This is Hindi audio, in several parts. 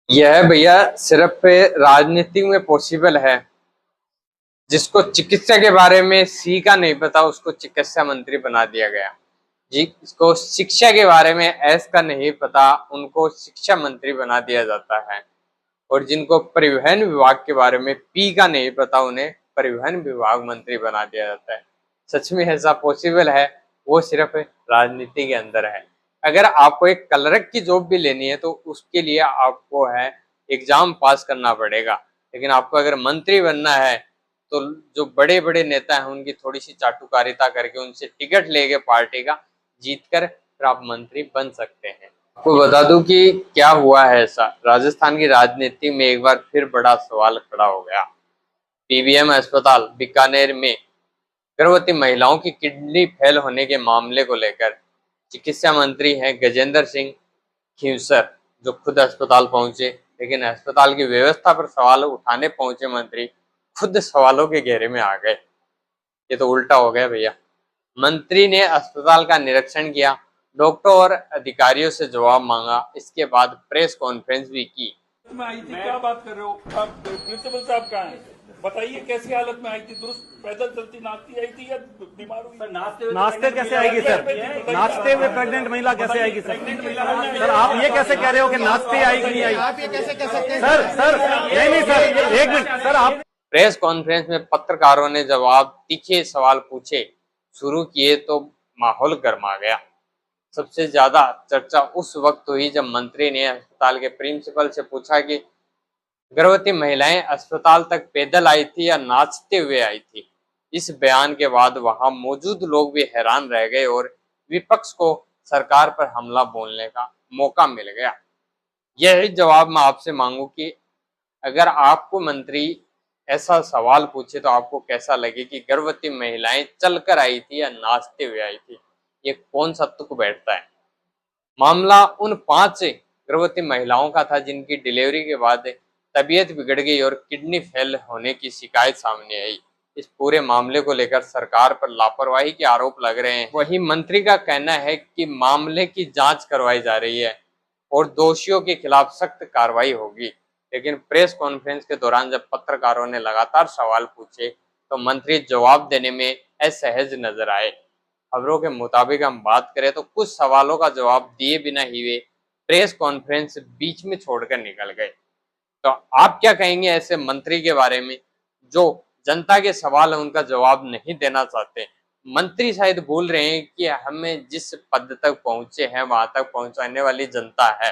यह भैया सिर्फ राजनीति में पॉसिबल है। जिसको चिकित्सा के बारे में सी का नहीं पता उसको चिकित्सा मंत्री बना दिया गया। जिसको शिक्षा के बारे में एस का नहीं पता उनको शिक्षा मंत्री बना दिया जाता है। और जिनको परिवहन विभाग के बारे में पी का नहीं पता उन्हें परिवहन विभाग मंत्री बना दिया जाता है। सच में ऐसा पॉसिबल है? वो सिर्फ राजनीति के अंदर है। अगर आपको एक क्लर्क की जॉब भी लेनी है तो उसके लिए आपको है एग्जाम पास करना पड़ेगा। लेकिन आपको अगर मंत्री बनना है तो जो बड़े बड़े नेता हैं उनकी थोड़ी सी चाटुकारिता करके उनसे टिकट लेके पार्टी का जीतकर फिर आप मंत्री बन सकते हैं। आपको बता दूं कि क्या हुआ है ऐसा, राजस्थान की राजनीति में एक बार फिर बड़ा सवाल खड़ा हो गया। पीबीएम अस्पताल बीकानेर में गर्भवती महिलाओं की किडनी फेल होने के मामले को लेकर चिकित्सा मंत्री हैं गजेंद्र सिंह खींवसर, जो खुद अस्पताल पहुंचे, लेकिन अस्पताल की व्यवस्था पर सवाल उठाने पहुंचे मंत्री खुद सवालों के घेरे में आ गए। ये तो उल्टा हो गया भैया। मंत्री ने अस्पताल का निरीक्षण किया, डॉक्टर और अधिकारियों से जवाब मांगा, इसके बाद प्रेस कॉन्फ्रेंस भी की। में आई थी, क्या बात कर रहे हो आप? प्रिंसिपल साहब कहाँ हैं? बताइए कैसी हालत में आई थी? दुरुस्त पैदल चलती नाचती आई थी या बीमार हुई? नाचते कैसे आएगी सर? नाचते हुए प्रेग्नेंट महिला कैसे आएगी सर? सर आप ये कैसे कह रहे हो कि नाचते आई कि नहीं आई? आप ये कैसे कह सकते हैं? सर नहीं सर, एक मिनट सर। आप प्रेस कॉन्फ्रेंस में पत्रकारों ने जवाब तीखे सवाल पूछे शुरू किए तो माहौल गर्मा गया। सबसे ज्यादा चर्चा उस वक्त हुई जब मंत्री ने अस्पताल के प्रिंसिपल से पूछा कि गर्भवती महिलाएं अस्पताल तक पैदल आई थी या नाचते हुए आई थी। इस बयान के बाद वहां मौजूद लोग भी हैरान रह गए और विपक्ष को सरकार पर हमला बोलने का मौका मिल गया। यही जवाब मैं आपसे मांगू कि अगर आपको मंत्री ऐसा सवाल पूछे तो आपको कैसा लगे कि गर्भवती महिलाएं चलकर आई थी या नाचते हुए आई थी? ये कौन सा तुक बैठता है? मामला उन 5 गर्भवती महिलाओं का था जिनकी डिलीवरी के बाद तबीयत बिगड़ गई और किडनी फेल होने की शिकायत सामने आई। इस पूरे मामले को लेकर सरकार पर लापरवाही के आरोप लग रहे हैं। वहीं मंत्री का कहना है कि मामले की जांच करवाई जा रही है और दोषियों के खिलाफ सख्त कार्रवाई होगी। लेकिन प्रेस कॉन्फ्रेंस के दौरान जब पत्रकारों ने लगातार सवाल पूछे तो मंत्री जवाब देने में असहज नजर आए। खबरों के मुताबिक हम बात करें तो कुछ सवालों का जवाब दिए बिना ही वे प्रेस कॉन्फ्रेंस बीच में छोड़कर निकल गए। तो आप क्या कहेंगे ऐसे मंत्री के बारे में जो जनता के सवाल है उनका जवाब नहीं देना चाहते? मंत्री शायद बोल रहे हैं कि हमें जिस पद तक पहुंचे हैं वहां तक पहुंचाने वाली जनता है।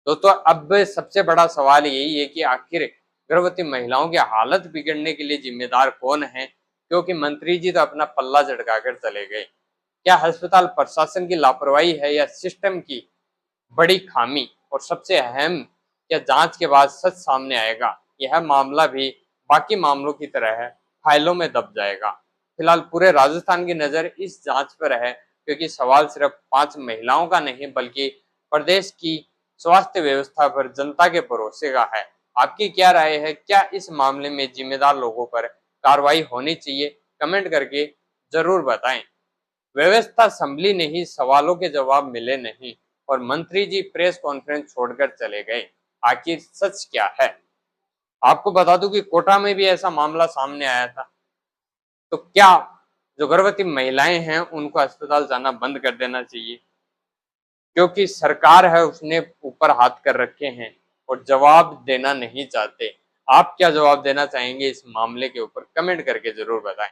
तो अब सबसे बड़ा सवाल यही है कि आखिर गर्भवती महिलाओं की हालत बिगड़ने के लिए जिम्मेदार कौन है? क्योंकि मंत्री जी तो अपना पल्ला झटकाकर चले गए। क्या अस्पताल प्रशासन की लापरवाही है या सिस्टम की बड़ी खामी? और सबसे अहम, क्या जांच के बाद सच सामने आएगा? यह मामला भी बाकी मामलों की तरह है, फाइलों में दब जाएगा। फिलहाल पूरे राजस्थान की नजर इस जांच पर है, क्योंकि सवाल सिर्फ 5 महिलाओं का नहीं बल्कि प्रदेश की स्वास्थ्य व्यवस्था पर जनता के भरोसे का है। आपकी क्या राय है? क्या इस मामले में जिम्मेदार लोगों पर कार्रवाई होनी चाहिए? कमेंट करके जरूर बताएं। व्यवस्था संभली नहीं, सवालों के जवाब मिले नहीं और मंत्री जी प्रेस कॉन्फ्रेंस छोड़कर चले गए। आखिर सच क्या है? आपको बता दूं कि कोटा में भी ऐसा मामला सामने आया था। तो क्या जो गर्भवती महिलाएं हैं उनको अस्पताल जाना बंद कर देना चाहिए? क्योंकि सरकार है उसने ऊपर हाथ कर रखे हैं और जवाब देना नहीं चाहते। आप क्या जवाब देना चाहेंगे इस मामले के ऊपर? कमेंट करके जरूर बताएं।